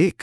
1?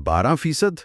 12%?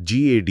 GAD?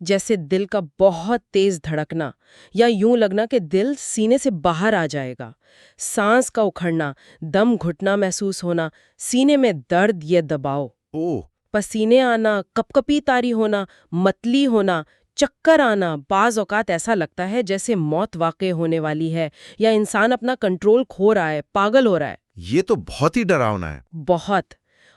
جیسے دل کا بہت تیز دھڑکنا یا یوں لگنا کہ دل سینے سے باہر آ جائے گا، سانس کا اکھڑنا، دم گھٹنا محسوس ہونا، سینے میں درد یا دباؤ، اوہ، پسینے آنا، کپکپی طاری ہونا، متلی ہونا، چکر آنا، بعض اوقات ایسا لگتا ہے جیسے موت واقع ہونے والی ہے یا انسان اپنا کنٹرول کھو رہا ہے، پاگل ہو رہا ہے۔ یہ تو بہت ہی ڈراؤنا ہے۔ بہت۔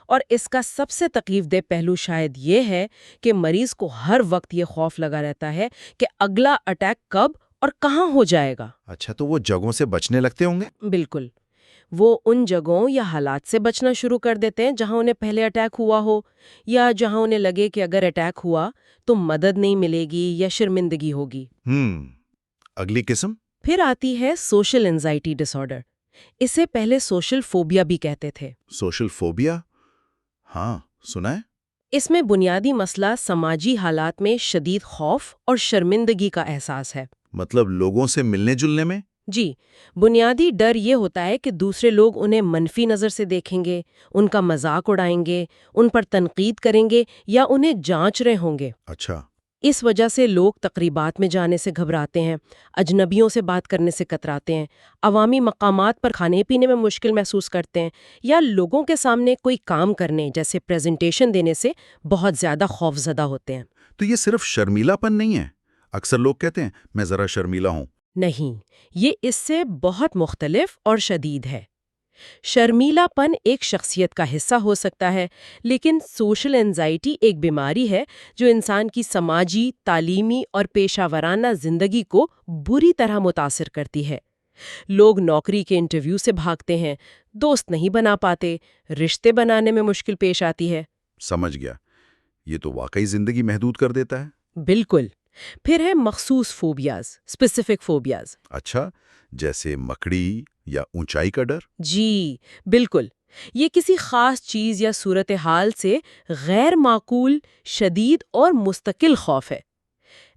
اور اس کا سب سے تکلیف دہ پہلو شاید یہ ہے کہ مریض کو ہر وقت یہ خوف لگا رہتا ہے کہ اگلا اٹیک کب اور کہاں ہو جائے گا۔ اچھا، تو وہ جگہوں سے بچنے لگتے ہوں گے؟ بالکل، وہ ان جگہوں یا حالات سے بچنا شروع کر دیتے ہیں جہاں انہیں پہلے اٹیک ہوا ہو، یا جہاں انہیں لگے کہ اگر اٹیک ہوا تو مدد نہیں ملے گی یا شرمندگی ہوگی۔ اگلی قسم؟ پھر آتی ہے سوشل انزائٹی ڈس آرڈر۔ اسے پہلے سوشل فوبیا بھی کہتے تھے۔ Social phobia? ہاں، سنا ہے۔ اس میں بنیادی مسئلہ سماجی حالات میں شدید خوف اور شرمندگی کا احساس ہے۔ مطلب لوگوں سے ملنے جلنے میں؟ جی، بنیادی ڈر یہ ہوتا ہے کہ دوسرے لوگ انہیں منفی نظر سے دیکھیں گے، ان کا مذاق اڑائیں گے، ان پر تنقید کریں گے یا انہیں جانچ رہے ہوں گے۔ اچھا۔ اس وجہ سے لوگ تقریبات میں جانے سے گھبراتے ہیں، اجنبیوں سے بات کرنے سے کتراتے ہیں، عوامی مقامات پر کھانے پینے میں مشکل محسوس کرتے ہیں، یا لوگوں کے سامنے کوئی کام کرنے جیسے پریزنٹیشن دینے سے بہت زیادہ خوفزدہ ہوتے ہیں۔ تو یہ صرف شرمیلا پن نہیں ہے؟ اکثر لوگ کہتے ہیں میں ذرا شرمیلا ہوں۔ نہیں، یہ اس سے بہت مختلف اور شدید ہے۔ شرمیلا پن ایک شخصیت کا حصہ ہو سکتا ہے، لیکن سوشل انزائٹی ایک بیماری ہے جو انسان کی سماجی، تعلیمی اور پیشہ ورانہ زندگی کو بری طرح متاثر کرتی ہے۔ لوگ نوکری کے انٹرویو سے بھاگتے ہیں، دوست نہیں بنا پاتے، رشتے بنانے میں مشکل پیش آتی ہے۔ سمجھ گیا، یہ تو واقعی زندگی محدود کر دیتا ہے۔ بالکل۔ پھر ہے مخصوص فوبیاز، اسپیسیفک فوبیاز۔ اچھا، جیسے مکڑی یا اونچائی کا ڈر؟ جی بالکل، یہ کسی خاص چیز یا صورتحال سے غیر معقول، شدید اور مستقل خوف ہے۔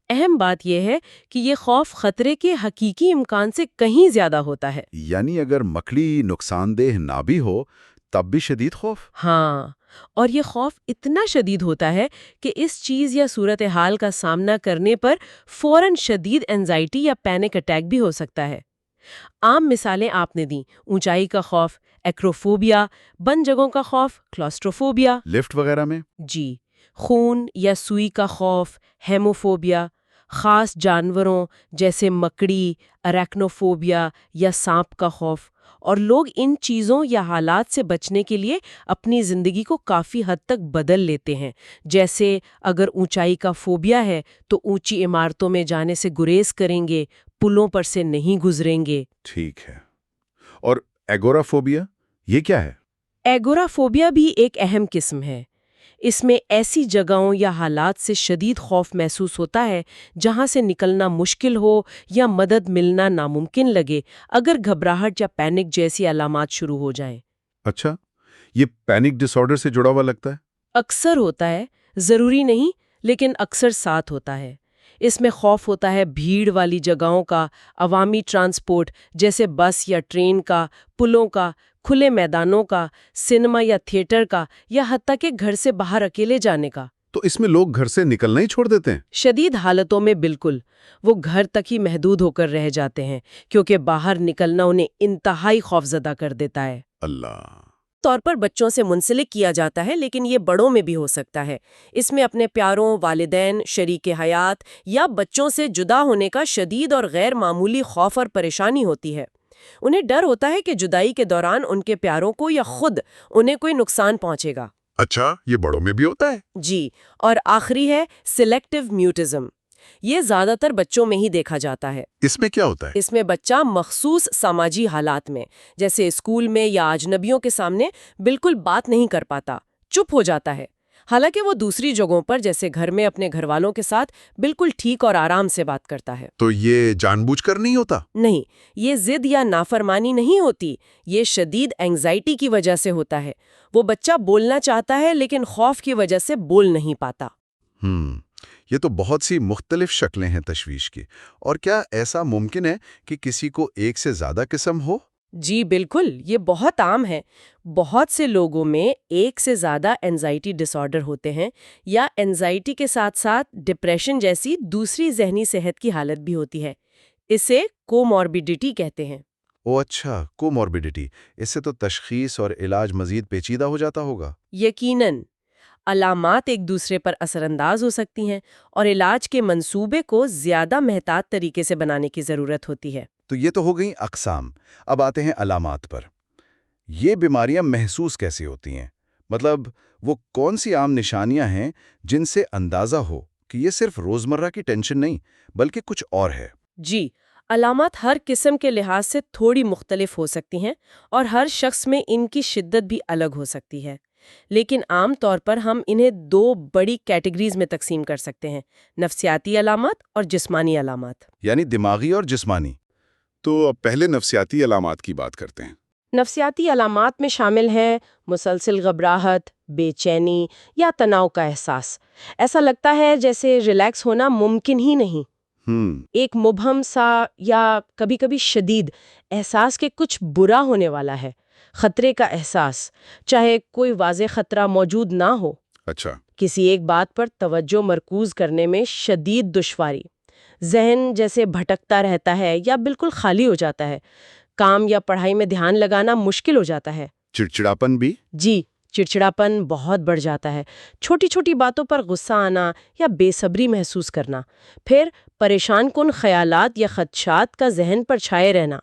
اہم بات یہ ہے کہ یہ خوف خطرے کے حقیقی امکان سے کہیں زیادہ ہوتا ہے۔ یعنی اگر مکڑی نقصان دہ نہ بھی ہو تب بھی شدید خوف؟ ہاں، اور یہ خوف اتنا شدید ہوتا ہے کہ اس چیز یا صورتحال کا سامنا کرنے پر فوراً شدید انزائٹی یا پینک اٹیک بھی ہو سکتا ہے۔ عام مثالیں آپ نے دیں، اونچائی کا خوف ایکروفوبیا، بند جگہوں کا خوف کلاسٹروفوبیا، لفٹ وغیرہ میں؟ جی، خون یا سوئی کا خوف ہیموفوبیا، خاص جانوروں جیسے مکڑی، اریکنوفوبیا یا سانپ کا خوف، اور لوگ ان چیزوں یا حالات سے بچنے کے لیے اپنی زندگی کو کافی حد تک بدل لیتے ہیں۔ جیسے اگر اونچائی کا فوبیا ہے تو اونچی عمارتوں میں جانے سے گریز کریں گے، پلوں پر سے نہیں گزریں گے۔ ٹھیک ہے۔ اور ایگورافوبیا، یہ کیا ہے؟ ایگورافوبیا بھی ایک اہم قسم ہے۔ اس میں ایسی جگہوں یا حالات سے شدید خوف محسوس ہوتا ہے جہاں سے نکلنا مشکل ہو یا مدد ملنا ناممکن لگے اگر گھبراہٹ یا پینک جیسی علامات شروع ہو جائیں۔ اچھا، یہ پینک ڈس آرڈر سے جڑا ہوا لگتا ہے؟ اکثر ہوتا ہے، ضروری نہیں، لیکن اکثر ساتھ ہوتا ہے۔ اس میں خوف ہوتا ہے بھیڑ والی جگہوں کا، عوامی ٹرانسپورٹ جیسے بس یا ٹرین کا، پلوں کا، کھلے میدانوں کا، سنیما یا تھیٹر کا، یا حتیٰ کہ گھر سے باہر اکیلے جانے کا۔ تو اس میں لوگ گھر سے نکلنا ہی چھوڑ دیتے ہیں؟ شدید حالتوں میں بالکل، وہ گھر تک ہی محدود ہو کر رہ جاتے ہیں کیونکہ باہر نکلنا انہیں انتہائی خوفزدہ کر دیتا ہے۔ اللہ! طور پر بچوں سے منسلک کیا جاتا ہے، لیکن یہ بڑوں میں بھی ہو سکتا ہے۔ اس میں اپنے پیاروں، والدین، شریک حیات یا بچوں سے جدا ہونے کا شدید اور غیر معمولی خوف اور پریشانی ہوتی ہے۔ انہیں ڈر ہوتا ہے کہ جدائی کے دوران ان کے پیاروں کو یا خود انہیں کوئی نقصان پہنچے گا۔ اچھا، یہ بڑوں میں بھی ہوتا ہے؟ جی، اور آخری ہے سلیکٹیو میوٹزم۔ یہ زیادہ تر بچوں میں ہی دیکھا جاتا ہے۔ اس میں کیا ہوتا ہے؟ اس میں بچہ مخصوص سماجی حالات میں، جیسے اسکول میں یا اجنبیوں کے سامنے، بالکل بات نہیں کر پاتا، چپ ہو جاتا ہے، حالانکہ وہ دوسری جگہوں پر جیسے گھر میں اپنے گھر والوں کے ساتھ بالکل ٹھیک اور آرام سے بات کرتا ہے۔ تو یہ جان بوجھ کر نہیں ہوتا؟ نہیں، یہ ضد یا نافرمانی نہیں ہوتی، یہ شدید اینگزائٹی کی وجہ سے ہوتا ہے۔ وہ بچہ بولنا چاہتا ہے لیکن خوف کی وجہ سے بول نہیں پاتا۔ یہ تو بہت سی مختلف شکلیں ہیں تشویش کی۔ اور کیا ایسا ممکن ہے کہ کسی کو ایک سے زیادہ قسم ہو؟ جی بالکل، یہ بہت عام ہے۔ بہت سے لوگوں میں ایک سے زیادہ اینزائٹی ڈس آرڈر ہوتے ہیں، یا اینزائٹی کے ساتھ ساتھ ڈپریشن جیسی دوسری ذہنی صحت کی حالت بھی ہوتی ہے۔ اسے کوموربیڈیٹی کہتے ہیں۔ او اچھا، کوموربیڈیٹی، اس سے تو تشخیص اور علاج مزید پیچیدہ ہو جاتا ہوگا۔ یقیناً، علامات ایک دوسرے پر اثر انداز ہو سکتی ہیں، اور علاج کے منصوبے کو زیادہ محتاط طریقے سے بنانے کی ضرورت ہوتی ہے۔ تو یہ تو ہو گئیں اقسام، اب آتے ہیں علامات پر۔ یہ بیماریاں محسوس کیسی ہوتی ہیں؟ مطلب وہ کون سی عام نشانیاں ہیں جن سے اندازہ ہو کہ یہ صرف روزمرہ کی ٹینشن نہیں بلکہ کچھ اور ہے؟ جی، علامات ہر قسم کے لحاظ سے تھوڑی مختلف ہو سکتی ہیں، اور ہر شخص میں ان کی شدت بھی الگ ہو سکتی ہے۔ لیکن عام طور پر ہم انہیں دو بڑی کیٹیگریز میں تقسیم کر سکتے ہیں: نفسیاتی علامات اور جسمانی علامات۔ یعنی دماغی اور جسمانی۔ تو اب پہلے نفسیاتی علامات کی بات کرتے ہیں۔ نفسیاتی علامات میں شامل ہیں مسلسل گھبراہٹ، بے چینی یا تناؤ کا احساس۔ ایسا لگتا ہے جیسے ریلیکس ہونا ممکن ہی نہیں۔ ایک مبہم سا یا کبھی کبھی شدید احساس کہ کچھ برا ہونے والا ہے۔ خطرے کا احساس، چاہے کوئی واضح خطرہ موجود نہ ہو۔ اچھا۔ کسی ایک بات پر توجہ مرکوز کرنے میں شدید دشواری۔ ذہن جیسے بھٹکتا رہتا ہے یا بالکل خالی ہو جاتا ہے۔ کام یا پڑھائی میں دھیان لگانا مشکل ہو جاتا ہے۔ چڑچڑاپن بھی؟ جی، چڑچڑاپن بہت بڑھ جاتا ہے۔ چھوٹی چھوٹی باتوں پر غصہ آنا یا بے صبری محسوس کرنا۔ پھر پریشان کن خیالات یا خدشات کا ذہن پر چھائے رہنا۔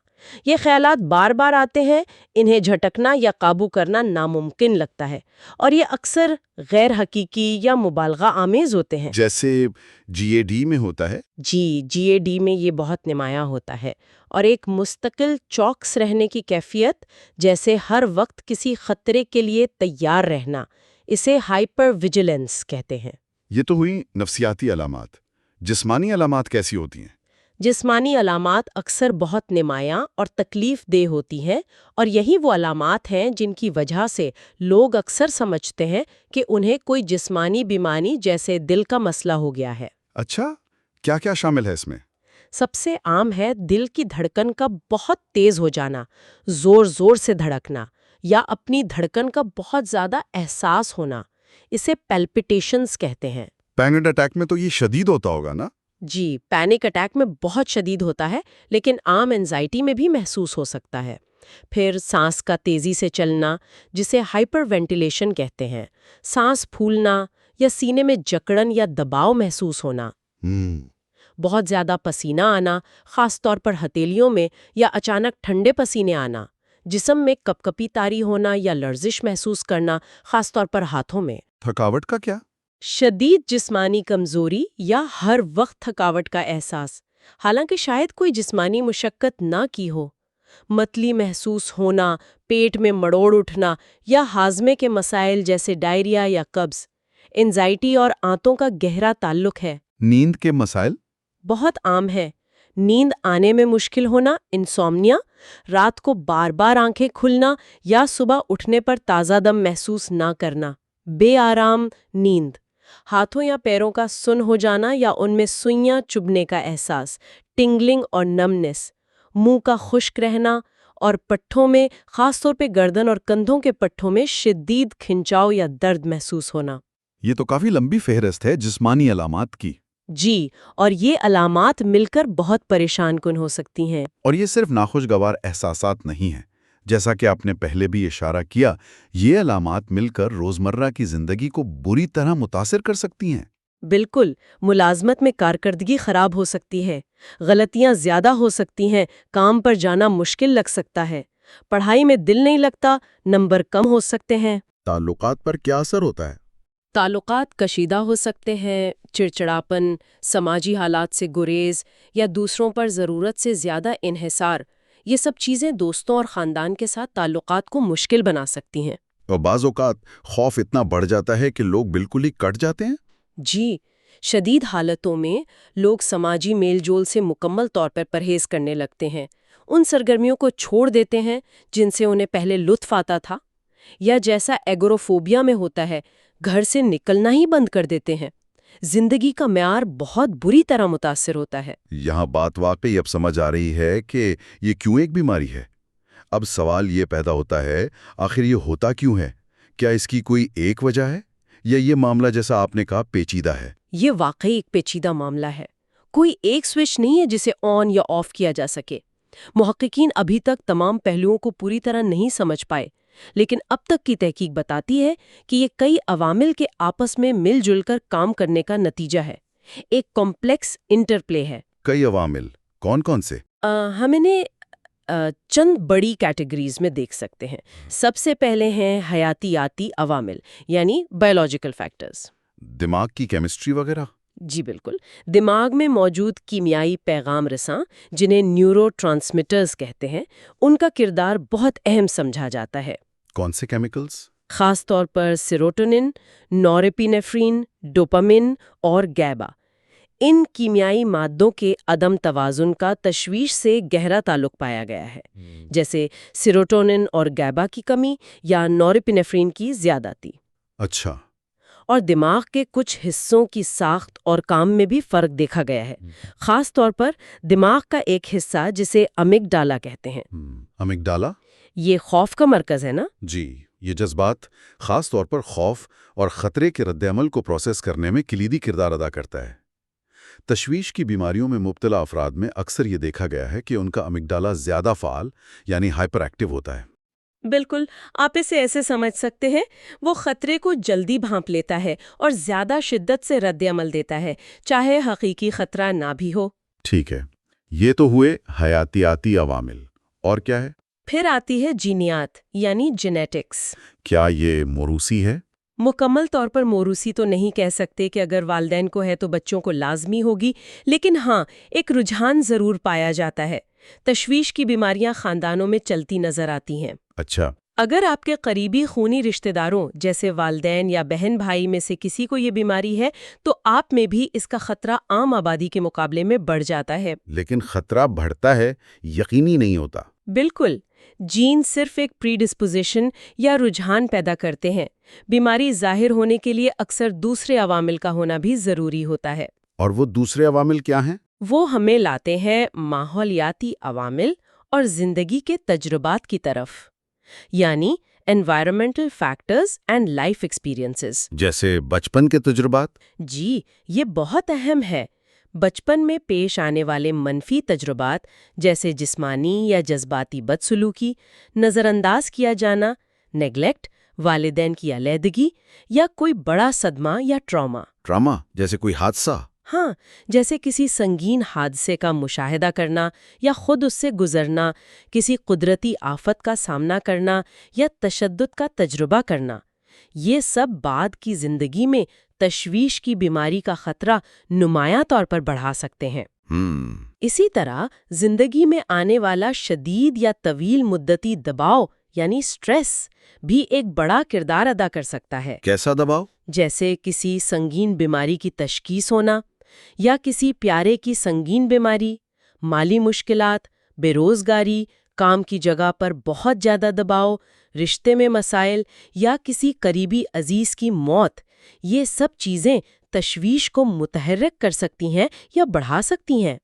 یہ خیالات بار بار آتے ہیں، انہیں جھٹکنا یا قابو کرنا ناممکن لگتا ہے، اور یہ اکثر غیر حقیقی یا مبالغہ آمیز ہوتے ہیں۔ جیسے جی اے ڈی میں ہوتا ہے؟ جی اے ڈی میں یہ بہت نمایاں ہوتا ہے، اور ایک مستقل چوکس رہنے کی کیفیت، جیسے ہر وقت کسی خطرے کے لیے تیار رہنا، اسے ہائپر ویجیلنس کہتے ہیں۔ یہ تو ہوئی نفسیاتی علامات۔ جسمانی علامات کیسی ہوتی ہیں؟ جسمانی علامات اکثر بہت نمایاں اور تکلیف دہ ہوتی ہیں، اور یہی وہ علامات ہیں جن کی وجہ سے لوگ اکثر سمجھتے ہیں کہ انہیں کوئی جسمانی بیماری جیسے دل کا مسئلہ ہو گیا ہے۔ اچھا، کیا کیا شامل ہے اس میں؟ سب سے عام ہے دل کی دھڑکن کا بہت تیز ہو جانا، زور زور سے دھڑکنا، یا اپنی دھڑکن کا بہت زیادہ احساس ہونا، اسے پیلپیٹیشنز کہتے ہیں۔ پینک اٹیک میں تو یہ شدید ہوتا ہوگا نا؟ جی، پینک اٹیک میں بہت شدید ہوتا ہے، لیکن عام انزائٹی میں بھی محسوس ہو سکتا ہے۔ پھر سانس کا تیزی سے چلنا، جسے ہائپر وینٹیلیشن کہتے ہیں، سانس پھولنا یا سینے میں جکڑن یا دباؤ محسوس ہونا، بہت زیادہ پسینہ آنا، خاص طور پر ہتھیلیوں میں، یا اچانک ٹھنڈے پسینے آنا، جسم میں کپ کپی طاری ہونا یا لرزش محسوس کرنا، خاص طور پر ہاتھوں میں۔ تھکاوٹ کا کیا؟ شدید جسمانی کمزوری یا ہر وقت تھکاوٹ کا احساس، حالانکہ شاید کوئی جسمانی مشقت نہ کی ہو۔ متلی محسوس ہونا، پیٹ میں مڑوڑ اٹھنا، یا ہاضمے کے مسائل جیسے ڈائریا یا قبض۔ انزائٹی اور آنتوں کا گہرا تعلق ہے۔ نیند کے مسائل؟ بہت عام ہے۔ نیند آنے میں مشکل ہونا، انسومنیا، رات کو بار بار آنکھیں کھلنا یا صبح اٹھنے پر تازہ دم محسوس نہ کرنا، بے آرام نیند، ہاتھوں یا پیروں کا سن ہو جانا یا ان میں سوئیاں چبھنے کا احساس، ٹنگلنگ اور نمنس، منہ کا خشک رہنا، اور پٹھوں میں، خاص طور پہ گردن اور کندھوں کے پٹھوں میں شدید کھنچاؤ یا درد محسوس ہونا۔ یہ تو کافی لمبی فہرست ہے جسمانی علامات کی۔ جی، اور یہ علامات مل کر بہت پریشان کن ہو سکتی ہیں۔ اور یہ صرف ناخوشگوار احساسات نہیں ہیں، جیسا کہ آپ نے پہلے بھی اشارہ کیا، یہ علامات مل کر روزمرہ کی زندگی کو بری طرح متاثر کر سکتی ہیں۔ بالکل، ملازمت میں کارکردگی خراب ہو سکتی ہے، غلطیاں زیادہ ہو سکتی ہیں، کام پر جانا مشکل لگ سکتا ہے، پڑھائی میں دل نہیں لگتا، نمبر کم ہو سکتے ہیں۔ تعلقات پر کیا اثر ہوتا ہے؟ تعلقات کشیدہ ہو سکتے ہیں، چڑچڑاپن، سماجی حالات سے گریز، یا دوسروں پر ضرورت سے زیادہ انحصار، یہ سب چیزیں دوستوں اور خاندان کے ساتھ تعلقات کو مشکل بنا سکتی ہیں۔ اور بعض اوقات خوف اتنا بڑھ جاتا ہے کہ لوگ بالکل ہی کٹ جاتے ہیں۔ جی، شدید حالتوں میں لوگ سماجی میل جول سے مکمل طور پر پرہیز کرنے لگتے ہیں، ان سرگرمیوں کو چھوڑ دیتے ہیں جن سے انہیں پہلے لطف آتا تھا، یا جیسا ایگورافوبیا میں ہوتا ہے، گھر سے نکلنا ہی بند کر دیتے ہیں۔ زندگی کا معیار بہت بری طرح متاثر ہوتا ہے۔ یہاں بات واقعی اب سمجھ آ رہی ہے کہ یہ کیوں ایک بیماری ہے۔ اب سوال یہ پیدا ہوتا ہے، آخر یہ ہوتا کیوں ہے؟ کیا اس کی کوئی ایک وجہ ہے یا یہ معاملہ جیسا آپ نے کہا پیچیدہ ہے؟ یہ واقعی ایک پیچیدہ معاملہ ہے۔ کوئی ایک سوئچ نہیں ہے جسے آن یا آف کیا جا سکے۔ محققین ابھی تک تمام پہلوؤں کو پوری طرح نہیں سمجھ پائے، لیکن اب تک کی تحقیق بتاتی ہے کہ یہ کئی عوامل کے آپس میں مل جل کر کام کرنے کا نتیجہ ہے، ایک کمپلیکس انٹرپلے ہے۔ کئی عوامل کون کون سے؟ ہم انہیں چند بڑی کیٹیگریز میں دیکھ سکتے ہیں۔ سب سے پہلے ہیں حیاتیاتی عوامل، یعنی بایولوجیکل فیکٹرز۔ دماغ کی کیمسٹری وغیرہ؟ جی بالکل، دماغ میں موجود کیمیائی پیغام رساں جنہیں نیورو ٹرانسمیٹرز کہتے ہیں، ان کا کردار بہت اہم سمجھا جاتا ہے۔ کون سے کیمیکلز؟ خاص طور پر سیروٹونن، نوریپینیفرین، ڈوپامن اور گیبا۔ ان کیمیائی مادوں کے عدم توازن کا تشویش سے گہرا تعلق پایا گیا ہے، جیسے سیروٹونن اور گیبا کی کمی یا نوریپینیفرین کی زیادتی۔ اچھا۔ اور دماغ کے کچھ حصوں کی ساخت اور کام میں بھی فرق دیکھا گیا ہے، خاص طور پر دماغ کا ایک حصہ جسے امیگڈالا کہتے ہیں۔ امیگڈالا؟ یہ خوف کا مرکز ہے نا؟ جی، یہ جذبات، خاص طور پر خوف اور خطرے کے رد عمل کو پروسیس کرنے میں کلیدی کردار ادا کرتا ہے۔ تشویش کی بیماریوں میں مبتلا افراد میں اکثر یہ دیکھا گیا ہے کہ ان کا امیگڈالا زیادہ فعال یعنی ہائپر ایکٹیو ہوتا ہے۔ بالکل، آپ اسے ایسے سمجھ سکتے ہیں، وہ خطرے کو جلدی بھانپ لیتا ہے اور زیادہ شدت سے رد عمل دیتا ہے، چاہے حقیقی خطرہ نہ بھی ہو۔ ٹھیک ہے، یہ تو ہوئے حیاتیاتی عوامل، اور کیا ہے؟ پھر آتی ہے جینیات یعنی جینیٹکس۔ کیا یہ موروثی ہے؟ مکمل طور پر موروثی تو نہیں کہہ سکتے کہ اگر والدین کو ہے تو بچوں کو لازمی ہوگی، لیکن ہاں ایک رجحان ضرور پایا جاتا ہے۔ تشویش کی بیماریاں خاندانوں میں چلتی نظر آتی ہیں۔ اچھا۔ اگر آپ کے قریبی خونی رشتہ داروں جیسے والدین یا بہن بھائی میں سے کسی کو یہ بیماری ہے تو آپ میں بھی اس کا خطرہ عام آبادی کے مقابلے میں بڑھ جاتا ہے۔ لیکن خطرہ بڑھتا ہے، یقینی نہیں ہوتا۔ بالکل، جین صرف ایک پری ڈسپوزیشن یا رجحان پیدا کرتے ہیں۔ بیماری ظاہر ہونے کے لیے اکثر دوسرے عوامل کا ہونا بھی ضروری ہوتا ہے۔ اور وہ دوسرے عوامل کیا ہیں؟ وہ ہمیں لاتے ہیں ماحولیاتی عوامل اور زندگی کے تجربات کی طرف، یعنی environmental factors and life experiences۔ جیسے بچپن کے تجربات؟ جی، یہ بہت اہم ہے۔ بچپن میں پیش آنے والے منفی تجربات جیسے جسمانی یا جذباتی بدسلوکی، نظر انداز کیا جانا، نیگلیکٹ، والدین کی علیحدگی یا کوئی بڑا صدمہ یا ٹراما جیسے کوئی حادثہ؟ ہاں، جیسے کسی سنگین حادثے کا مشاہدہ کرنا یا خود اس سے گزرنا، کسی قدرتی آفت کا سامنا کرنا یا تشدد کا تجربہ کرنا، یہ سب بعد کی زندگی میں تشویش کی بیماری کا خطرہ نمایاں طور پر بڑھا سکتے ہیں۔ اسی طرح زندگی میں آنے والا شدید یا طویل مدتی دباؤ یعنی سٹریس بھی ایک بڑا کردار ادا کر سکتا ہے۔ کیسا دباؤ؟ جیسے کسی سنگین بیماری کی تشخیص ہونا یا کسی پیارے کی سنگین بیماری، مالی مشکلات، بے روزگاری، کام کی جگہ پر بہت زیادہ دباؤ، رشتے میں مسائل یا کسی قریبی عزیز کی موت، یہ سب چیزیں تشویش کو متحرک کر سکتی ہیں یا بڑھا سکتی ہیں۔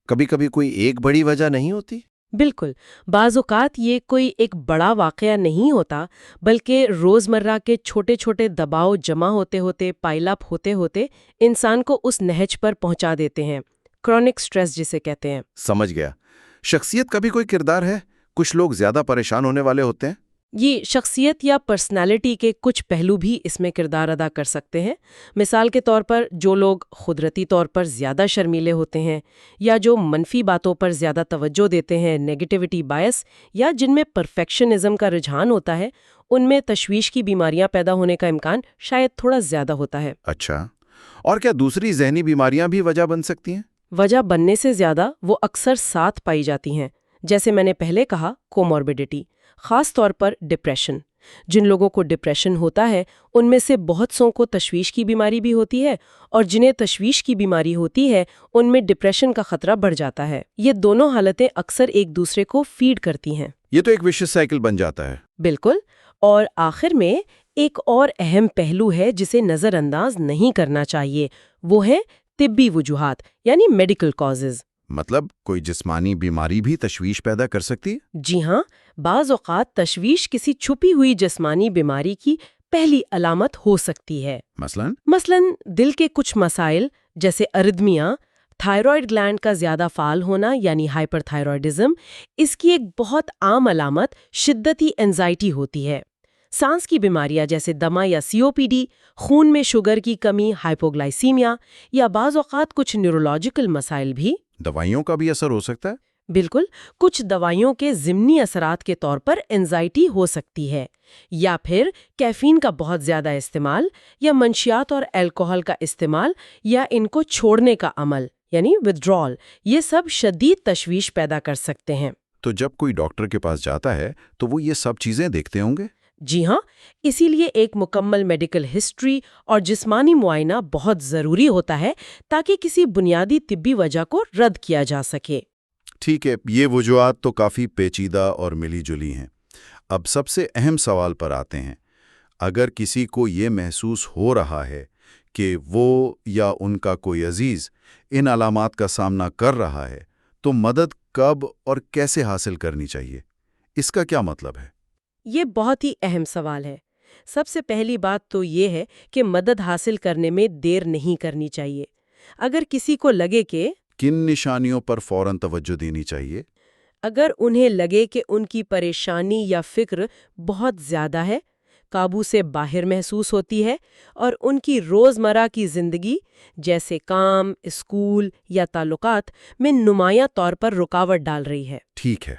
کبھی کبھی کوئی ایک بڑی وجہ نہیں ہوتی؟ بالکل، بعض اوقات یہ کوئی ایک بڑا واقعہ نہیں ہوتا، بلکہ روزمرہ کے چھوٹے چھوٹے دباؤ جمع ہوتے ہوتے پائل اپ ہوتے ہوتے انسان کو اس نہج پر پہنچا دیتے ہیں، کرونک سٹریس جسے کہتے ہیں۔ سمجھ گیا۔ شخصیت کا بھی کوئی کردار ہے؟ کچھ لوگ زیادہ پریشان ہونے والے ہوتے ہیں۔ یہ شخصیت یا پرسنالٹی کے کچھ پہلو بھی اس میں کردار ادا کر سکتے ہیں۔ مثال کے طور پر جو لوگ قدرتی طور پر زیادہ شرمیلے ہوتے ہیں یا جو منفی باتوں پر زیادہ توجہ دیتے ہیں، نیگیٹیوٹی بائس، یا جن میں پرفیکشنزم کا رجحان ہوتا ہے، ان میں تشویش کی بیماریاں پیدا ہونے کا امکان شاید تھوڑا زیادہ ہوتا ہے۔ اچھا، اور کیا دوسری ذہنی بیماریاں بھی وجہ بن سکتی ہیں؟ وجہ بننے سے زیادہ وہ اکثر ساتھ پائی جاتی ہیں، جیسے میں نے پہلے کہا کوموربیڈیٹی، خاص طور پر ڈپریشن۔ جن لوگوں کو ڈپریشن ہوتا ہے ان میں سے بہت سوں کو تشویش کی بیماری بھی ہوتی ہے، اور جنہیں تشویش کی بیماری ہوتی ہے ان میں ڈپریشن کا خطرہ بڑھ جاتا ہے۔ یہ دونوں حالتیں اکثر ایک دوسرے کو فیڈ کرتی ہیں۔ یہ تو ایک وشیس سائیکل بن جاتا ہے۔ بالکل، اور آخر میں ایک اور اہم پہلو ہے جسے نظر انداز نہیں کرنا چاہیے، وہ ہے طبی وجوہات یعنی میڈیکل کازز۔ مطلب کوئی جسمانی بیماری بھی تشویش پیدا کر سکتی ہے؟ جی ہاں، بعض اوقات تشویش کسی چھپی ہوئی جسمانی بیماری کی پہلی علامت ہو سکتی ہے۔ مثلاً دل کے کچھ مسائل جیسے اررھتمیاں، تھائرائیڈ گلینڈ کا زیادہ فعال ہونا یعنی ہائپر تھائرائیڈزم، اس کی ایک بہت عام علامت شدتی اینزائٹی ہوتی ہے۔ سانس کی بیماریاں جیسے دمہ یا COPD، خون میں شوگر کی کمی ہائپوگلائسیمیا، یا بعض اوقات کچھ نیورولوجیکل مسائل بھی۔ دوائیوں کا بھی اثر ہو سکتا ہے؟ بالکل، کچھ دوائیوں کے ضمنی اثرات کے طور پر اینزائٹی ہو سکتی ہے، یا پھر کیفین کا بہت زیادہ استعمال، یا منشیات اور الکحل کا استعمال، یا ان کو چھوڑنے کا عمل یعنی withdrawal، یہ سب شدید تشویش پیدا کر سکتے ہیں۔ تو جب کوئی ڈاکٹر کے پاس جاتا ہے تو وہ یہ سب چیزیں دیکھتے ہوں گے؟ جی ہاں، اسی لیے ایک مکمل میڈیکل ہسٹری اور جسمانی معائنہ بہت ضروری ہوتا ہے تاکہ کسی بنیادی طبی وجہ کو رد کیا جا سکے۔ ٹھیک ہے، یہ وجوہات تو کافی پیچیدہ اور ملی جلی ہیں۔ اب سب سے اہم سوال پر آتے ہیں۔ اگر کسی کو یہ محسوس ہو رہا ہے کہ وہ یا ان کا کوئی عزیز ان علامات کا سامنا کر رہا ہے، تو مدد کب اور کیسے حاصل کرنی چاہیے؟ اس کا کیا مطلب ہے؟ یہ بہت ہی اہم سوال ہے۔ سب سے پہلی بات تو یہ ہے کہ مدد حاصل کرنے میں دیر نہیں کرنی چاہیے۔ اگر کسی کو لگے کہ کن نشانیوں پر فوراً توجہ دینی چاہیے؟ اگر انہیں لگے کہ ان کی پریشانی یا فکر بہت زیادہ ہے، قابو سے باہر محسوس ہوتی ہے، اور ان کی روزمرہ کی زندگی جیسے کام، اسکول یا تعلقات میں نمایاں طور پر رکاوٹ ڈال رہی ہے۔ ٹھیک ہے۔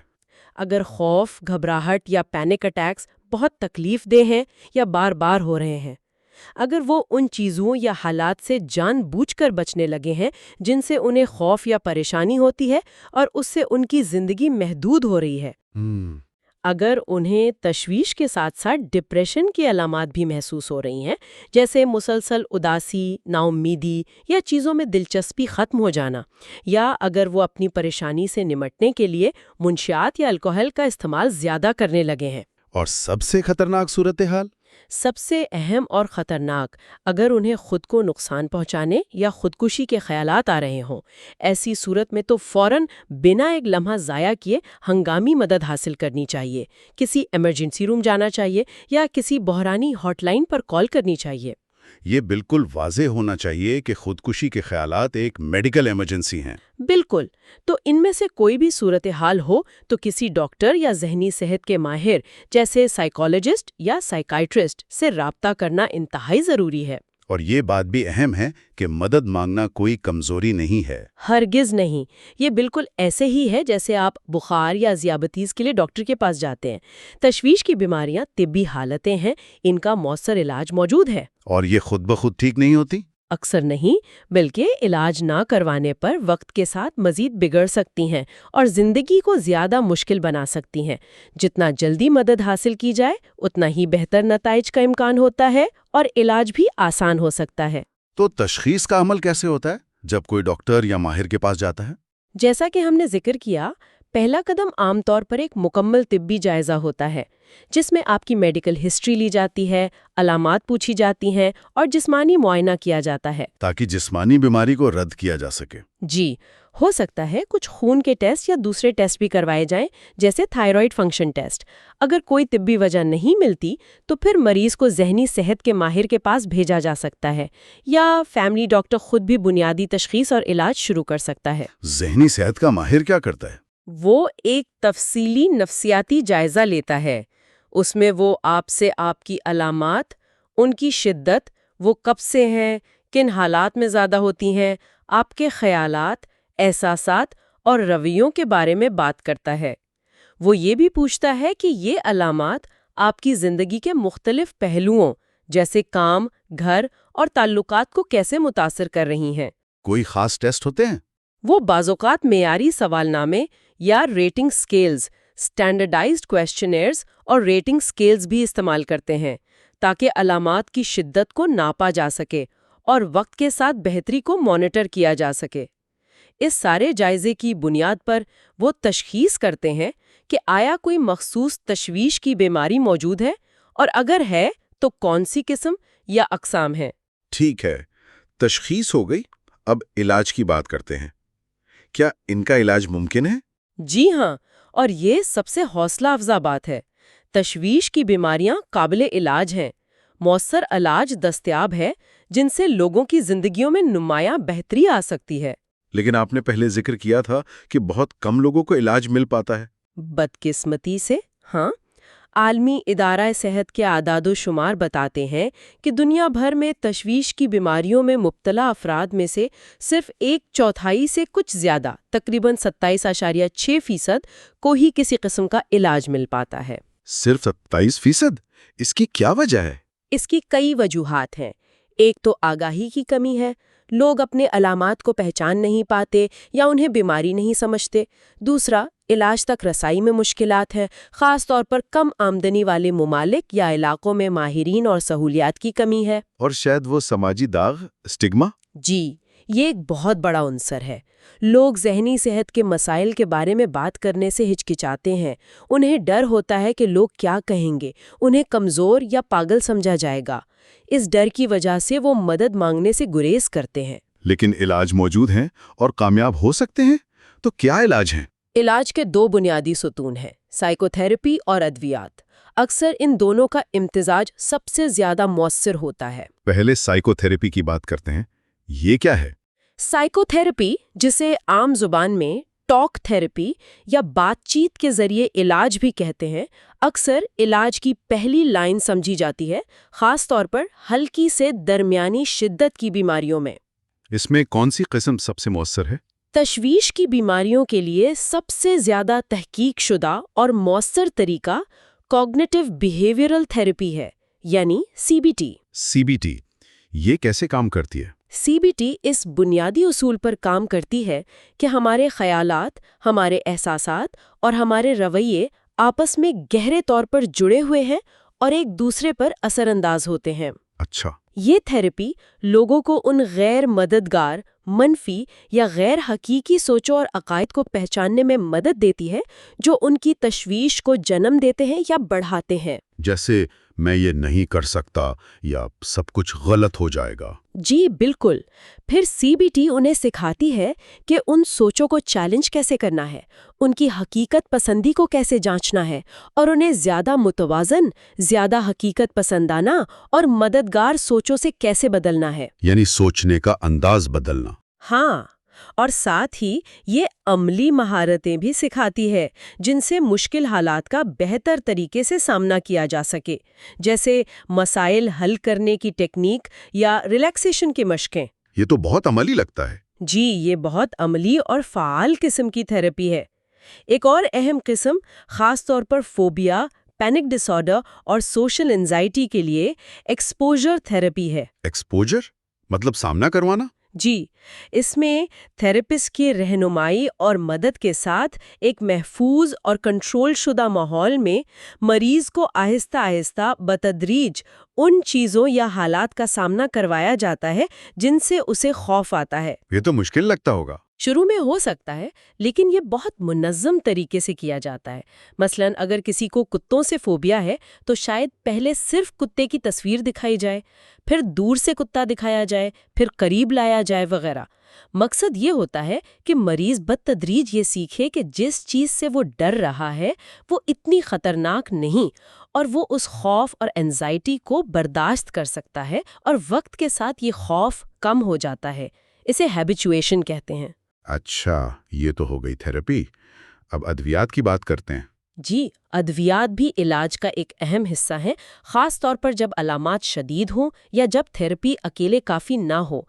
اگر خوف، گھبراہٹ یا پینک اٹیکس بہت تکلیف دہ ہیں یا بار بار ہو رہے ہیں، اگر وہ ان چیزوں یا حالات سے جان بوجھ کر بچنے لگے ہیں جن سے انہیں خوف یا پریشانی ہوتی ہے اور اس سے ان کی زندگی محدود ہو رہی ہے، اگر انہیں تشویش کے ساتھ ساتھ ڈپریشن کی علامات بھی محسوس ہو رہی ہیں جیسے مسلسل اداسی، نا امیدی یا چیزوں میں دلچسپی ختم ہو جانا، یا اگر وہ اپنی پریشانی سے نمٹنے کے لیے منشیات یا الکحل کا استعمال زیادہ کرنے لگے ہیں۔ اور سب سے خطرناک صورتحال؟ سب سے اہم اور خطرناک، اگر انہیں خود کو نقصان پہنچانے یا خودکشی کے خیالات آ رہے ہوں، ایسی صورت میں تو فوراً بنا ایک لمحہ ضائع کیے ہنگامی مدد حاصل کرنی چاہیے، کسی ایمرجنسی روم جانا چاہیے یا کسی بحرانی ہاٹ لائن پر کال کرنی چاہیے۔ یہ بالکل واضح ہونا چاہیے کہ خودکشی کے خیالات ایک میڈیکل ایمرجنسی ہیں۔ بالکل، تو ان میں سے کوئی بھی صورتحال ہو تو کسی ڈاکٹر یا ذہنی صحت کے ماہر جیسے سائیکالوجسٹ یا سائیکائٹرسٹ سے رابطہ کرنا انتہائی ضروری ہے۔ اور یہ بات بھی اہم ہے کہ مدد مانگنا کوئی کمزوری نہیں ہے۔ ہرگز نہیں، یہ بالکل ایسے ہی ہے جیسے آپ بخار یا ذیابیطس کے لیے ڈاکٹر کے پاس جاتے ہیں۔ تشویش کی بیماریاں طبی حالتیں ہیں، ان کا مؤثر علاج موجود ہے۔ اور یہ خود بخود ٹھیک نہیں ہوتی؟ اکثر نہیں، بلکہ علاج نہ کروانے پر وقت کے ساتھ مزید بگڑ سکتی ہیں اور زندگی کو زیادہ مشکل بنا سکتی ہیں۔ جتنا جلدی مدد حاصل کی جائے اتنا ہی بہتر نتائج کا امکان ہوتا ہے اور علاج بھی آسان ہو سکتا ہے۔ تو تشخیص کا عمل کیسے ہوتا ہے جب کوئی ڈاکٹر یا ماہر کے پاس جاتا ہے؟ جیسا کہ ہم نے ذکر کیا، پہلا قدم عام طور پر ایک مکمل طبی جائزہ ہوتا ہے جس میں آپ کی میڈیکل ہسٹری لی جاتی ہے، علامات پوچھی جاتی ہیں اور جسمانی معائنہ کیا جاتا ہے تاکہ جسمانی بیماری کو رد کیا جا سکے۔ جی، ہو سکتا ہے کچھ خون کے ٹیسٹ یا دوسرے ٹیسٹ بھی کروائے جائیں جیسے تھائرائیڈ فنکشن ٹیسٹ۔ اگر کوئی طبی وجہ نہیں ملتی تو پھر مریض کو ذہنی صحت کے ماہر کے پاس بھیجا جا سکتا ہے، یا فیملی ڈاکٹر خود بھی بنیادی تشخیص اور علاج شروع کر سکتا ہے۔ ذہنی صحت کا ماہر کیا کرتا ہے؟ وہ ایک تفصیلی نفسیاتی جائزہ لیتا ہے۔ اس میں وہ آپ سے آپ کی علامات، ان کی شدت، وہ کب سے ہیں، کن حالات میں زیادہ ہوتی ہیں، آپ کے خیالات، احساسات اور رویوں کے بارے میں بات کرتا ہے۔ وہ یہ بھی پوچھتا ہے کہ یہ علامات آپ کی زندگی کے مختلف پہلوؤں جیسے کام، گھر اور تعلقات کو کیسے متاثر کر رہی ہیں۔ کوئی خاص ٹیسٹ ہوتے ہیں؟ وہ بعض اوقات معیاری سوال نامے یا ریٹنگ سکیلز، اسٹینڈرڈائزڈ کویسچنیئرز اور ریٹنگ سکیلز بھی استعمال کرتے ہیں تاکہ علامات کی شدت کو ناپا جا سکے اور وقت کے ساتھ بہتری کو مانیٹر کیا جا سکے۔ اس سارے جائزے کی بنیاد پر وہ تشخیص کرتے ہیں کہ آیا کوئی مخصوص تشویش کی بیماری موجود ہے، اور اگر ہے تو کون سی قسم یا اقسام ہیں۔ ٹھیک ہے، تشخیص ہو گئی، اب علاج کی بات کرتے ہیں۔ کیا ان کا علاج ممکن ہے؟ جی ہاں، اور یہ سب سے حوصلہ افزا بات ہے۔ تشویش کی بیماریاں قابل علاج ہیں، مؤثر علاج دستیاب ہے جن سے لوگوں کی زندگیوں میں نمایاں بہتری آ سکتی ہے۔ لیکن آپ نے پہلے ذکر کیا تھا کہ بہت کم لوگوں کو علاج مل پاتا ہے۔ بدقسمتی سے ہاں، عالمی ادارہ صحت کے اعداد و شمار بتاتے ہیں کہ دنیا بھر میں تشویش کی بیماریوں میں مبتلا افراد میں سے صرف 1/4 سے کچھ زیادہ، تقریباً 27.6% کو ہی کسی قسم کا علاج مل پاتا ہے۔ صرف 27%؟ اس کی کیا وجہ ہے؟ اس کی کئی وجوہات ہیں۔ ایک تو آگاہی کی کمی ہے، لوگ اپنے علامات کو پہچان نہیں پاتے یا انہیں بیماری نہیں سمجھتے۔ دوسرا، علاج تک رسائی میں مشکلات ہیں، خاص طور پر کم آمدنی والے ممالک یا علاقوں میں ماہرین اور سہولیات کی کمی ہے۔ اور شاید وہ سماجی داغ، اسٹگما؟ جی، یہ ایک بہت بڑا عنصر ہے۔ لوگ ذہنی صحت کے مسائل کے بارے میں بات کرنے سے ہچکچاتے ہیں۔ انہیں ڈر ہوتا ہے کہ لوگ کیا کہیں گے، انہیں کمزور یا پاگل سمجھا جائے گا۔ اس ڈر کی وجہ سے وہ مدد مانگنے سے گریز کرتے ہیں۔ لیکن علاج موجود ہیں اور کامیاب ہو سکتے ہیں، تو کیا علاج ہیں؟ علاج کے 2 بنیادی ستون ہیں، سائیکو تھراپی اور ادویات۔ اکثر ان دونوں کا امتزاج سب سے زیادہ مؤثر ہوتا ہے۔ پہلے سائیکو تھراپی کی بات کرتے ہیں، یہ کیا ہے؟ سائیکو تھراپی، جسے عام زبان میں ٹاک تھراپی یا بات چیت کے ذریعے علاج بھی کہتے ہیں، اکثر علاج کی پہلی لائن سمجھی جاتی ہے، خاص طور پر ہلکی سے درمیانی شدت کی بیماریوں میں۔ اس میں کون سی قسم سب سے مؤثر ہے؟ تشویش کی بیماریوں کے لیے سب سے زیادہ تحقیق شدہ اور مؤثر طریقہ کوگنیٹو بیہیویئرل تھراپی ہے، یعنی CBT۔ CBT یہ کیسے کام کرتی ہے؟ CBT اس بنیادی اصول پر کام کرتی ہے کہ ہمارے خیالات، ہمارے احساسات اور ہمارے رویے آپس میں گہرے طور پر جڑے ہوئے ہیں اور ایک دوسرے پر اثر انداز ہوتے ہیں۔ اچھا۔ یہ تھراپی لوگوں کو ان غیر مددگار، منفی یا غیر حقیقی سوچوں اور عقائد کو پہچاننے میں مدد دیتی ہے جو ان کی تشویش کو جنم دیتے ہیں یا بڑھاتے ہیں۔ جیسے میں یہ نہیں کر سکتا یا سب کچھ غلط ہو جائے گا۔ جی بالکل۔ پھر CBT انہیں سکھاتی ہے کہ ان سوچوں کو چیلنج کیسے کرنا ہے، ان کی حقیقت پسندی کو کیسے جانچنا ہے اور انہیں زیادہ متوازن، زیادہ حقیقت پسندانہ اور مددگار سوچوں سے کیسے بدلنا ہے۔ یعنی سوچنے کا انداز بدلنا۔ ہاں، اور ساتھ ہی یہ عملی مہارتیں بھی سکھاتی ہے جن سے مشکل حالات کا بہتر طریقے سے سامنا کیا جا سکے، جیسے مسائل حل کرنے کی ٹیکنیک یا ریلیکسیشن کی مشقیں۔ یہ تو بہت عملی لگتا ہے۔ جی، یہ بہت عملی اور فعال قسم کی تھراپی ہے۔ ایک اور اہم قسم، خاص طور پر فوبیا، پینک ڈس آرڈر اور سوشل انزائٹی کے لیے ایکسپوجر تھراپی ہے۔ ایکسپوجر مطلب سامنا کروانا؟ جی، اس میں تھراپسٹ کی رہنمائی اور مدد کے ساتھ ایک محفوظ اور کنٹرول شدہ ماحول میں مریض کو آہستہ آہستہ بتدریج ان چیزوں یا حالات کا سامنا کروایا جاتا ہے جن سے اسے خوف آتا ہے۔ یہ تو مشکل لگتا ہوگا۔ شروع میں ہو سکتا ہے، لیکن یہ بہت منظم طریقے سے کیا جاتا ہے۔ مثلا اگر کسی کو کتوں سے فوبیا ہے تو شاید پہلے صرف کتے کی تصویر دکھائی جائے، پھر دور سے کتا دکھایا جائے، پھر قریب لایا جائے وغیرہ۔ مقصد یہ ہوتا ہے کہ مریض بتدریج یہ سیکھے کہ جس چیز سے وہ ڈر رہا ہے وہ اتنی خطرناک نہیں، اور وہ اس خوف اور انزائٹی کو برداشت کر سکتا ہے، اور وقت کے ساتھ یہ خوف کم ہو جاتا ہے۔ اسے ہیبیچویشن کہتے ہیں۔ اچھا، یہ تو ہو گئی تھراپی۔ اب ادویات کی بات کرتے ہیں۔ جی، ادویات بھی علاج کا ایک اہم حصہ ہیں، خاص طور پر جب علامات شدید ہوں یا جب تھراپی اکیلے کافی نہ ہو۔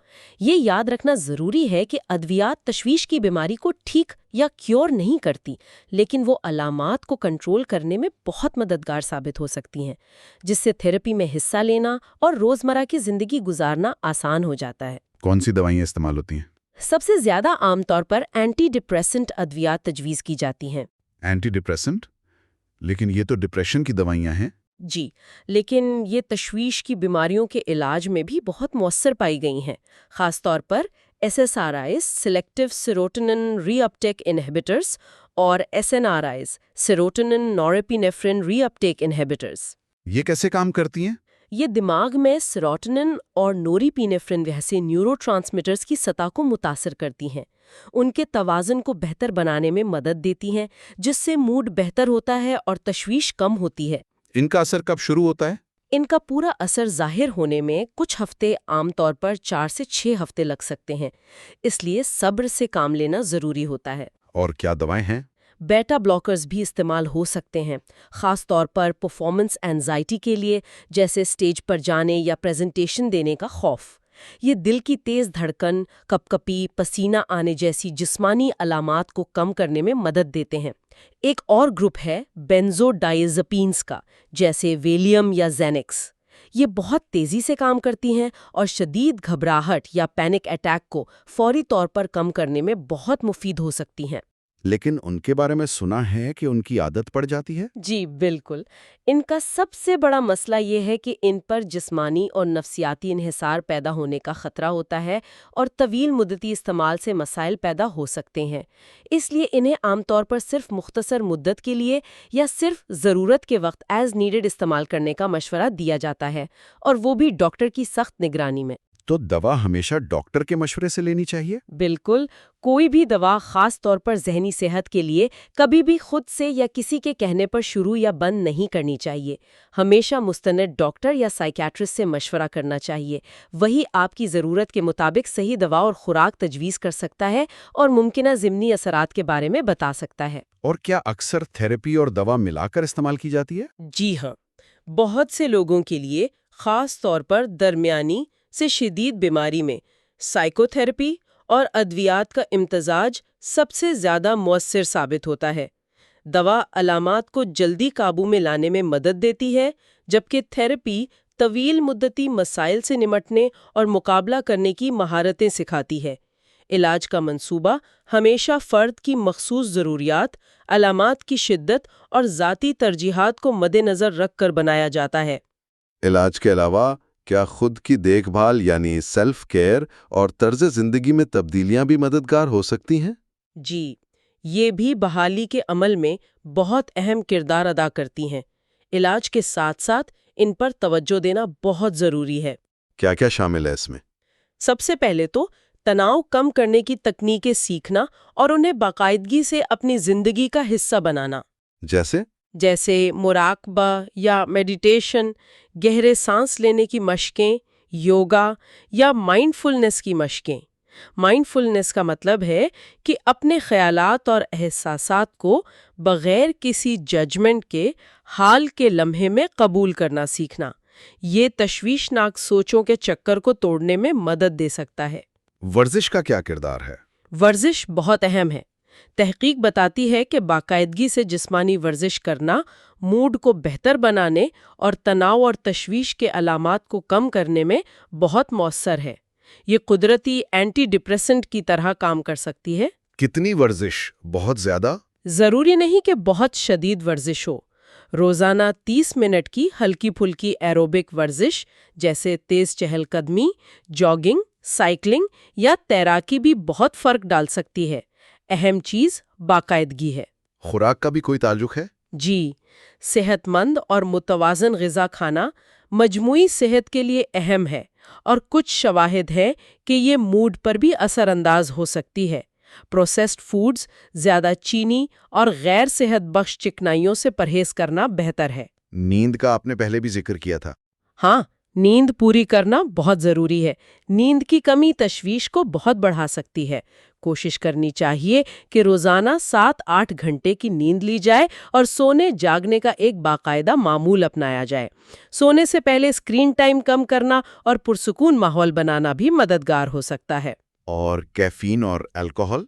یہ یاد رکھنا ضروری ہے کہ ادویات تشویش کی بیماری کو ٹھیک یا کیور نہیں کرتی، لیکن وہ علامات کو کنٹرول کرنے میں بہت مددگار ثابت ہو سکتی ہیں، جس سے تھراپی میں حصہ لینا اور روزمرہ کی زندگی گزارنا آسان ہو جاتا ہے۔ کون سی دوائیاں استعمال ہوتی ہیں؟ سب سے زیادہ عام طور پر اینٹی ڈپریسنٹ ادویات تجویز کی جاتی ہیں۔ Antidepressant? لیکن یہ تو ڈپریشن کی دوائیاں ہیں۔ جی، لیکن یہ تشویش کی بیماریوں کے علاج میں بھی بہت مؤثر پائی گئی ہیں، خاص طور پر SSRIs سلیکٹیو سیروٹونن ری اپٹیک انہیبیٹرز اور SNRIs سیروٹونن نورپینیفرین ری اپٹیک انہیبیٹرز۔ یہ کیسے کام کرتی ہیں؟ یہ دماغ میں سیروٹونن اور نوریپینیفرین جیسے نیورو ٹرانسمیٹرز کی سطح کو متاثر کرتی ہیں۔ ان کے توازن کو بہتر بنانے میں مدد دیتی ہیں، جس سے موڈ بہتر ہوتا ہے اور تشویش کم ہوتی ہے۔ ان کا اثر کب شروع ہوتا ہے؟ ان کا پورا اثر ظاہر ہونے میں کچھ ہفتے، عام طور پر 4 سے 6 ہفتے لگ سکتے ہیں، اس لیے صبر سے کام لینا ضروری ہوتا ہے۔ اور کیا دوائیں ہیں؟ بیٹا بلاکرز بھی استعمال ہو سکتے ہیں، خاص طور پر پرفارمنس اینزائٹی کے لیے، جیسے سٹیج پر جانے یا پریزنٹیشن دینے کا خوف۔ یہ دل کی تیز دھڑکن، کپ کپی، پسینہ آنے جیسی جسمانی علامات کو کم کرنے میں مدد دیتے ہیں۔ ایک اور گروپ ہے بینزو ڈائزپینز کا، جیسے ویلیم یا زینکس۔ یہ بہت تیزی سے کام کرتی ہیں اور شدید گھبراہٹ یا پینک اٹیک کو فوری طور پر کم کرنے میں بہت مفید ہو سکتی ہیں۔ لیکن ان کے بارے میں سنا ہے کہ ان کی عادت پڑ جاتی ہے؟ جی بالکل، ان کا سب سے بڑا مسئلہ یہ ہے کہ ان پر جسمانی اور نفسیاتی انحصار پیدا ہونے کا خطرہ ہوتا ہے اور طویل مدتی استعمال سے مسائل پیدا ہو سکتے ہیں۔ اس لیے انہیں عام طور پر صرف مختصر مدت کے لیے یا صرف ضرورت کے وقت ایز نیڈڈ استعمال کرنے کا مشورہ دیا جاتا ہے، اور وہ بھی ڈاکٹر کی سخت نگرانی میں۔ تو دوا ہمیشہ ڈاکٹر کے مشورے سے لینی چاہیے؟ بالکل، کوئی بھی دوا خاص طور پر ذہنی صحت کے لیے کبھی بھی خود سے یا کسی کے کہنے پر شروع یا بند نہیں کرنی چاہیے۔ ہمیشہ مستند ڈاکٹر یا سائیکیٹرسٹ سے مشورہ کرنا چاہیے، وہی آپ کی ضرورت کے مطابق صحیح دوا اور خوراک تجویز کر سکتا ہے اور ممکنہ ضمنی اثرات کے بارے میں بتا سکتا ہے۔ اور کیا اکثر تھراپی اور دوا ملا کر استعمال کی جاتی ہے؟ جی ہاں، بہت سے لوگوں کے لیے، خاص طور پر درمیانی سے شدید بیماری میں، سائیکو تھراپی اور ادویات کا امتزاج سب سے زیادہ مؤثر ثابت ہوتا ہے۔ دوا علامات کو جلدی قابو میں لانے میں مدد دیتی ہے، جبکہ تھراپی طویل مدتی مسائل سے نمٹنے اور مقابلہ کرنے کی مہارتیں سکھاتی ہے۔ علاج کا منصوبہ ہمیشہ فرد کی مخصوص ضروریات، علامات کی شدت اور ذاتی ترجیحات کو مد نظر رکھ کر بنایا جاتا ہے۔ علاج کے علاوہ کیا خود کی دیکھ بھال یعنی سیلف کیئر اور طرز زندگی میں تبدیلیاں بھی مددگار ہو سکتی ہیں؟ جی، یہ بھی بحالی کے عمل میں بہت اہم کردار ادا کرتی ہیں۔ علاج کے ساتھ ساتھ ان پر توجہ دینا بہت ضروری ہے۔ کیا کیا شامل ہے اس میں؟ سب سے پہلے تو تناؤ کم کرنے کی تکنیکیں سیکھنا اور انہیں باقاعدگی سے اپنی زندگی کا حصہ بنانا، جیسے مراقبہ یا میڈیٹیشن، گہرے سانس لینے کی مشقیں، یوگا یا مائنڈ فلنس کی مشقیں۔ مائنڈ فلنس کا مطلب ہے کہ اپنے خیالات اور احساسات کو بغیر کسی ججمنٹ کے حال کے لمحے میں قبول کرنا سیکھنا۔ یہ تشویشناک سوچوں کے چکر کو توڑنے میں مدد دے سکتا ہے۔ ورزش کا کیا کردار ہے؟ ورزش بہت اہم ہے۔ تحقیق بتاتی ہے کہ باقاعدگی سے جسمانی ورزش کرنا موڈ کو بہتر بنانے اور تناؤ اور تشویش کے علامات کو کم کرنے میں بہت مؤثر ہے۔ یہ قدرتی اینٹی ڈپریسنٹ کی طرح کام کر سکتی ہے۔ کتنی ورزش؟ بہت زیادہ؟ ضروری نہیں کہ بہت شدید ورزش ہو۔ روزانہ 30 منٹ کی ہلکی پھلکی ایروبک ورزش جیسے تیز چہل قدمی، جاگنگ، سائیکلنگ یا تیراکی بھی بہت فرق ڈال سکتی ہے۔ اہم چیز باقاعدگی ہے۔ خوراک کا بھی کوئی تعلق ہے؟ جی، صحت مند اور متوازن غذا کھانا مجموعی صحت کے لیے اہم ہے، اور کچھ شواہد ہیں کہ یہ موڈ پر بھی اثر انداز ہو سکتی ہے۔ پروسیسڈ فوڈز، زیادہ چینی اور غیر صحت بخش چکنائیوں سے پرہیز کرنا بہتر ہے۔ نیند کا آپ نے پہلے بھی ذکر کیا تھا۔ ہاں، نیند پوری کرنا بہت ضروری ہے۔ نیند کی کمی تشویش کو بہت بڑھا سکتی ہے۔ کوشش کرنی چاہیے کہ روزانہ 7-8 گھنٹے کی نیند لی جائے اور سونے جاگنے کا ایک باقاعدہ معمول اپنایا جائے۔ سونے سے پہلے اسکرین ٹائم کم کرنا اور پرسکون ماحول بنانا بھی مددگار ہو سکتا ہے۔ اور کیفین اور الکوہل؟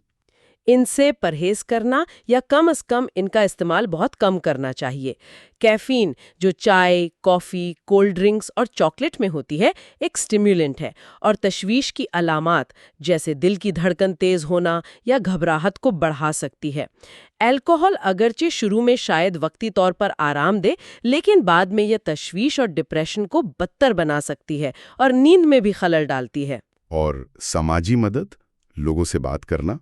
ان سے پرہیز کرنا یا کم از کم ان کا استعمال بہت کم کرنا چاہیے۔ کیفین، جو چائے، کافی، کولڈ ڈرنکس اور چاکلیٹ میں ہوتی ہے، ایک سٹیمیولنٹ ہے اور تشویش کی علامات جیسے دل کی دھڑکن تیز ہونا یا گھبراہٹ کو بڑھا سکتی ہے۔ الکوہل اگرچہ شروع میں شاید وقتی طور پر آرام دے، لیکن بعد میں یہ تشویش اور ڈپریشن کو بدتر بنا سکتی ہے اور نیند میں بھی خلل ڈالتی ہے۔ اور سماجی مدد، لوگوں سے بات کرنا؟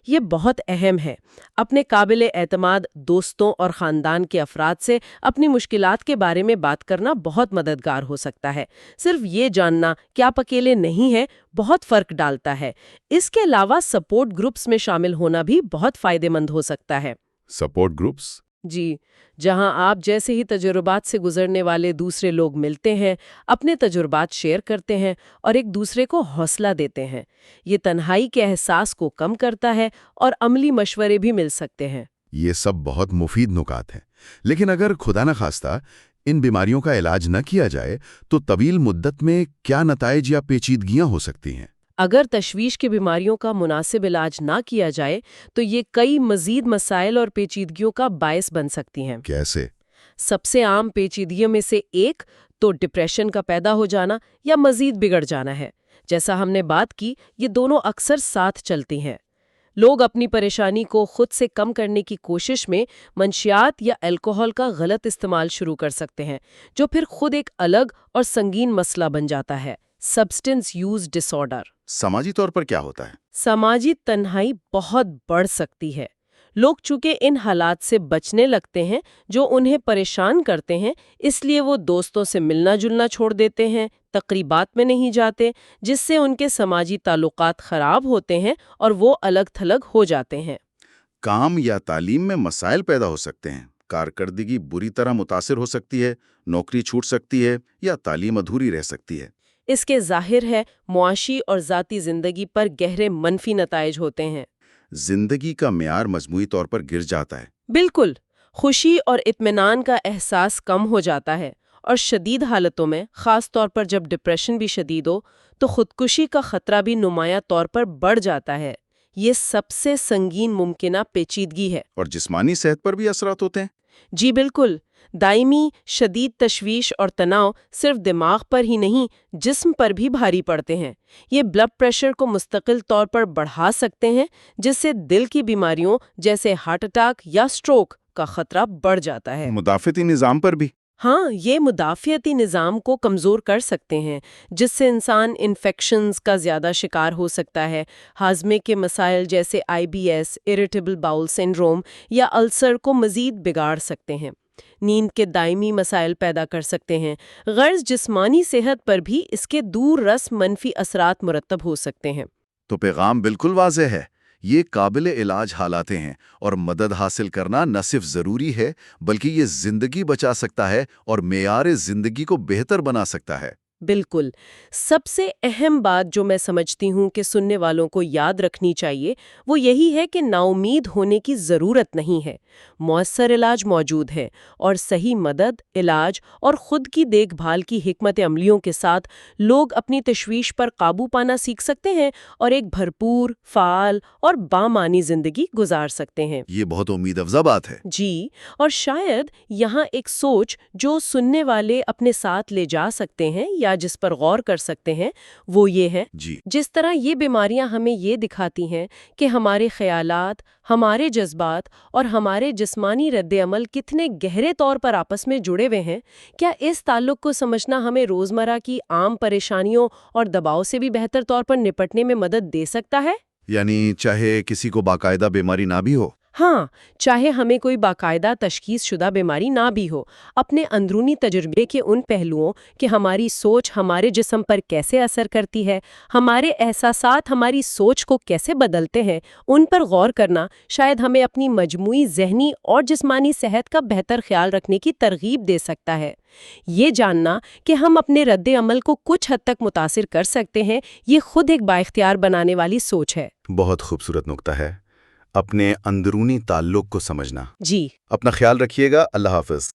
یہ بہت اہم ہے۔ اپنے قابل اعتماد دوستوں اور خاندان کے افراد سے اپنی مشکلات کے بارے میں بات کرنا بہت مددگار ہو سکتا ہے۔ صرف یہ جاننا کہ آپ اکیلے نہیں ہیں بہت فرق ڈالتا ہے۔ اس کے علاوہ سپورٹ گروپس میں شامل ہونا بھی بہت فائدہ مند ہو سکتا ہے۔ Support groups? جی، جہاں آپ جیسے ہی تجربات سے گزرنے والے دوسرے لوگ ملتے ہیں، اپنے تجربات شیئر کرتے ہیں اور ایک دوسرے کو حوصلہ دیتے ہیں۔ یہ تنہائی کے احساس کو کم کرتا ہے اور عملی مشورے بھی مل سکتے ہیں۔ یہ سب بہت مفید نکات ہیں، لیکن اگر خدا نہ خواستہ ان بیماریوں کا علاج نہ کیا جائے تو طویل مدت میں کیا نتائج یا پیچیدگیاں ہو سکتی ہیں؟ اگر تشویش کی بیماریوں کا مناسب علاج نہ کیا جائے تو یہ کئی مزید مسائل اور پیچیدگیوں کا باعث بن سکتی ہیں۔ کیسے؟ سب سے عام پیچیدگیوں میں سے ایک تو ڈپریشن کا پیدا ہو جانا یا مزید بگڑ جانا ہے۔ جیسا ہم نے بات کی، یہ دونوں اکثر ساتھ چلتی ہیں۔ لوگ اپنی پریشانی کو خود سے کم کرنے کی کوشش میں منشیات یا الکوہول کا غلط استعمال شروع کر سکتے ہیں، جو پھر خود ایک الگ اور سنگین مسئلہ بن جاتا ہے۔ سبسٹنس یوز ڈس آرڈر۔ سماجی طور پر کیا ہوتا ہے؟ سماجی تنہائی بہت بڑھ سکتی ہے۔ لوگ چونکہ ان حالات سے بچنے لگتے ہیں جو انہیں پریشان کرتے ہیں، اس لیے وہ دوستوں سے ملنا جلنا چھوڑ دیتے ہیں، تقریبات میں نہیں جاتے، جس سے ان کے سماجی تعلقات خراب ہوتے ہیں اور وہ الگ تھلگ ہو جاتے ہیں۔ کام یا تعلیم میں مسائل پیدا ہو سکتے ہیں، کارکردگی بری طرح متاثر ہو سکتی ہے، نوکری چھوٹ سکتی ہے یا تعلیم ادھوری رہ سکتی ہے۔ اس کے ظاہر ہے معاشی اور ذاتی زندگی پر گہرے منفی نتائج ہوتے ہیں۔ زندگی کا معیار مجموعی طور پر گر جاتا ہے۔ بالکل، خوشی اور اطمینان کا احساس کم ہو جاتا ہے، اور شدید حالتوں میں، خاص طور پر جب ڈپریشن بھی شدید ہو، تو خودکشی کا خطرہ بھی نمایاں طور پر بڑھ جاتا ہے۔ یہ سب سے سنگین ممکنہ پیچیدگی ہے۔ اور جسمانی صحت پر بھی اثرات ہوتے ہیں؟ جی بالکل، دائمی شدید تشویش اور تناؤ صرف دماغ پر ہی نہیں، جسم پر بھی بھاری پڑتے ہیں۔ یہ بلڈ پریشر کو مستقل طور پر بڑھا سکتے ہیں، جس سے دل کی بیماریوں جیسے ہارٹ اٹیک یا سٹروک کا خطرہ بڑھ جاتا ہے۔ مدافعتی نظام پر بھی؟ ہاں، یہ مدافعتی نظام کو کمزور کر سکتے ہیں، جس سے انسان انفیکشنز کا زیادہ شکار ہو سکتا ہے۔ ہاضمے کے مسائل جیسے IBS، اریٹیبل باؤل سنڈروم یا السر کو مزید بگاڑ سکتے ہیں۔ نیند کے دائمی مسائل پیدا کر سکتے ہیں۔ غرض جسمانی صحت پر بھی اس کے دور رس منفی اثرات مرتب ہو سکتے ہیں۔ تو پیغام بالکل واضح ہے، یہ قابل علاج حالات ہیں اور مدد حاصل کرنا نہ صرف ضروری ہے بلکہ یہ زندگی بچا سکتا ہے اور معیار زندگی کو بہتر بنا سکتا ہے۔ بالکل، سب سے اہم بات جو میں سمجھتی ہوں کہ سننے والوں کو یاد رکھنی چاہیے وہ یہی ہے کہ نا امید ہونے کی ضرورت نہیں ہے۔ مؤثر علاج موجود ہے، اور صحیح مدد، علاج اور خود کی دیکھ بھال کی حکمت عملیوں کے ساتھ لوگ اپنی تشویش پر قابو پانا سیکھ سکتے ہیں اور ایک بھرپور، فعال اور بامعنی زندگی گزار سکتے ہیں۔ یہ بہت امید افزا بات ہے۔ جی، اور شاید یہاں ایک سوچ جو سننے والے اپنے ساتھ لے جا سکتے ہیں یا جس پر غور کر سکتے ہیں وہ یہ ہے، جس طرح یہ بیماریاں ہمیں یہ دکھاتی ہیں کہ ہمارے خیالات، ہمارے جذبات اور ہمارے جسمانی رد عمل کتنے گہرے طور پر آپس میں جڑے ہوئے ہیں، کیا اس تعلق کو سمجھنا ہمیں روزمرہ کی عام پریشانیوں اور دباؤ سے بھی بہتر طور پر نپٹنے میں مدد دے سکتا ہے؟ یعنی چاہے کسی کو باقاعدہ بیماری نہ بھی ہو؟ ہاں، چاہے ہمیں کوئی باقاعدہ تشخیص شدہ بیماری نہ بھی ہو، اپنے اندرونی تجربے کے ان پہلوؤں کہ ہماری سوچ ہمارے جسم پر کیسے اثر کرتی ہے، ہمارے احساسات ہماری سوچ کو کیسے بدلتے ہیں، ان پر غور کرنا شاید ہمیں اپنی مجموعی ذہنی اور جسمانی صحت کا بہتر خیال رکھنے کی ترغیب دے سکتا ہے۔ یہ جاننا کہ ہم اپنے رد عمل کو کچھ حد تک متاثر کر سکتے ہیں، یہ خود ایک بااختیار بنانے والی سوچ ہے۔ بہت خوبصورت نقطہ ہے، اپنے اندرونی تعلق کو سمجھنا۔ جی، اپنا خیال رکھیے گا۔ اللہ حافظ۔